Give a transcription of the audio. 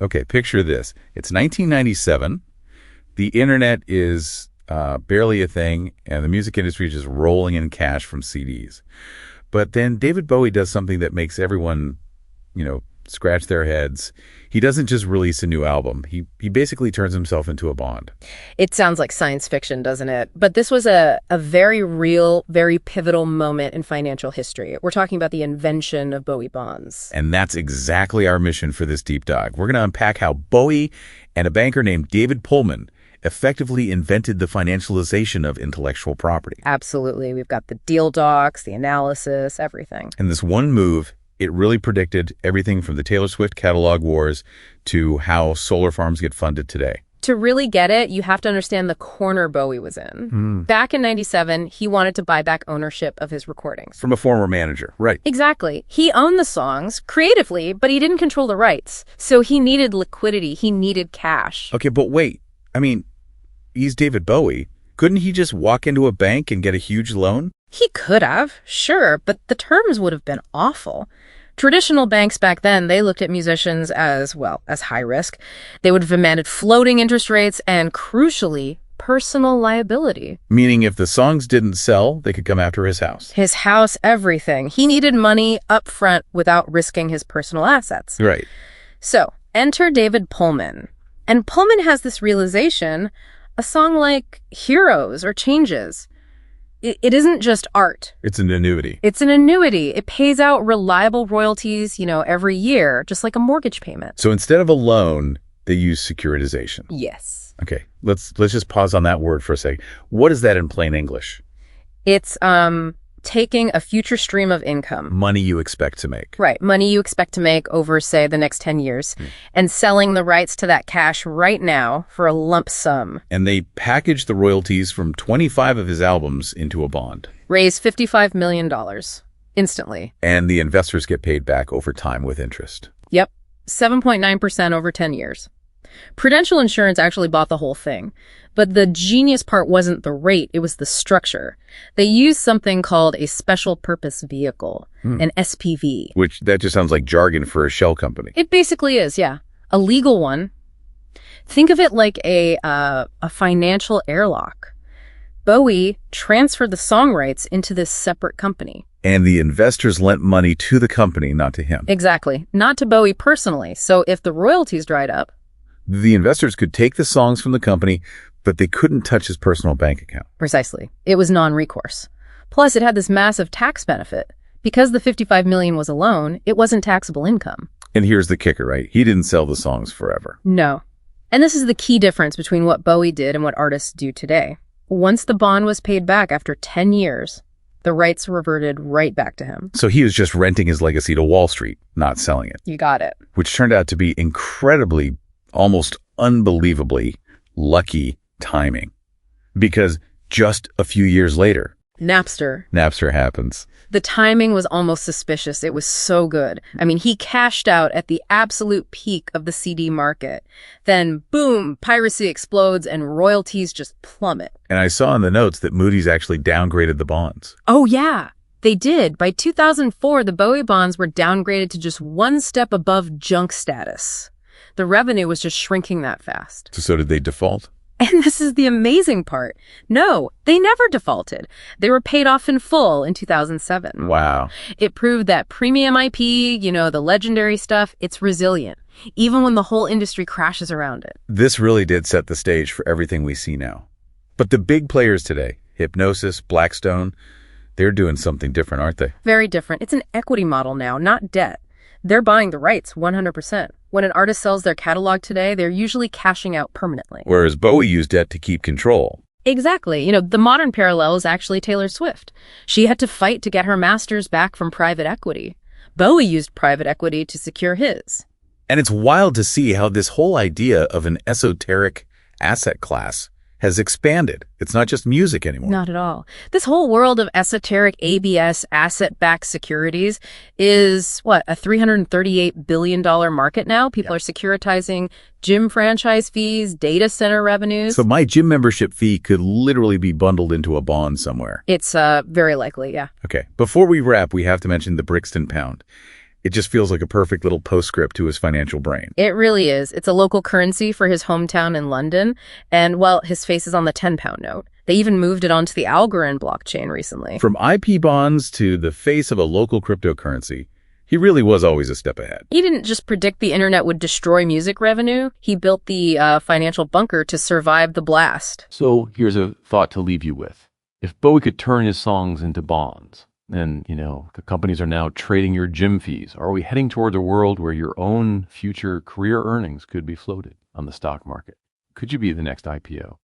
Okay, picture this. It's 1997. The internet is barely a thing, and the music industry is just rolling in cash from CDs. But then David Bowie does something that makes everyone, scratch their heads. He doesn't just release a new album. He basically turns himself into a bond. It sounds like science fiction, doesn't it? But this was a very real, very pivotal moment in financial history. We're talking about the invention of Bowie bonds. And that's exactly our mission for this deep dive. We're going to unpack how Bowie and a banker named David Pullman effectively invented the financialization of intellectual property. Absolutely. We've got the deal docs, the analysis, everything. And this one move, it really predicted everything from the Taylor Swift catalog wars to how solar farms get funded today. To really get it, you have to understand the corner Bowie was in. Back in 97, he wanted to buy back ownership of his recordings. From a former manager, right. Exactly. He owned the songs creatively, but he didn't control the rights. So he needed liquidity. He needed cash. Okay, but wait. He's David Bowie. Couldn't he just walk into a bank and get a huge loan? He could have, sure, but the terms would have been awful. Traditional banks back then, they looked at musicians as high risk. They would have demanded floating interest rates and, crucially, personal liability. Meaning if the songs didn't sell, they could come after his house. His house, everything. He needed money up front without risking his personal assets. Right. So, enter David Pullman. And Pullman has this realization, a song like Heroes or Changes. It isn't just art. It's an annuity. It's an annuity. It pays out reliable royalties, every year, just like a mortgage payment. So instead of a loan, they use securitization. Yes. Okay, let's just pause on that word for a second. What is that in plain English? It's taking a future stream of income. Money you expect to make. Right. Money you expect to make over, say, the next 10 years, and selling the rights to that cash right now for a lump sum. And they package the royalties from 25 of his albums into a bond. Raise $55 million instantly. And the investors get paid back over time with interest. Yep. 7.9% over 10 years. Prudential Insurance actually bought the whole thing. But the genius part wasn't the rate, it was the structure. They used something called a special purpose vehicle, an SPV. Which, that just sounds like jargon for a shell company. It basically is, yeah. A legal one. Think of it like a financial airlock. Bowie transferred the song rights into this separate company. And the investors lent money to the company, not to him. Exactly. Not to Bowie personally. So if the royalties dried up, the investors could take the songs from the company, but they couldn't touch his personal bank account. Precisely. It was non-recourse. Plus, it had this massive tax benefit. Because the $55 million was a loan, it wasn't taxable income. And here's the kicker, right? He didn't sell the songs forever. No. And this is the key difference between what Bowie did and what artists do today. Once the bond was paid back after 10 years, the rights reverted right back to him. So he was just renting his legacy to Wall Street, not selling it. You got it. Which turned out to be incredibly, almost unbelievably lucky timing. Because just a few years later, Napster happens. The timing was almost suspicious. It was so good. He cashed out at the absolute peak of the CD market. Then, boom, piracy explodes and royalties just plummet. And I saw in the notes that Moody's actually downgraded the bonds. Oh, yeah. They did. By 2004, the Bowie bonds were downgraded to just one step above junk status. The revenue was just shrinking that fast. So did they default? And this is the amazing part. No, they never defaulted. They were paid off in full in 2007. Wow. It proved that premium IP, the legendary stuff, it's resilient, even when the whole industry crashes around it. This really did set the stage for everything we see now. But the big players today, Hypnosis, Blackstone, they're doing something different, aren't they? Very different. It's an equity model now, not debt. They're buying the rights 100%. When an artist sells their catalog today, they're usually cashing out permanently. Whereas Bowie used debt to keep control. Exactly. The modern parallel is actually Taylor Swift. She had to fight to get her masters back from private equity. Bowie used private equity to secure his. And it's wild to see how this whole idea of an esoteric asset class has expanded. It's not just music anymore. Not at all. This whole world of esoteric ABS, asset-backed securities, is, a $338 billion market now? People are securitizing gym franchise fees, data center revenues. So my gym membership fee could literally be bundled into a bond somewhere. It's very likely, yeah. Okay. Before we wrap, we have to mention the Brixton pound. It just feels like a perfect little postscript to his financial brain. It really is. It's a local currency for his hometown in London, and, well, his face is on the 10-pound note. They even moved it onto the Algorand blockchain recently. From IP bonds to the face of a local cryptocurrency, he really was always a step ahead. He didn't just predict the internet would destroy music revenue. He built the financial bunker to survive the blast. So here's a thought to leave you with. If Bowie could turn his songs into bonds, and, the companies are now trading your gym fees, are we heading toward a world where your own future career earnings could be floated on the stock market? Could you be the next IPO?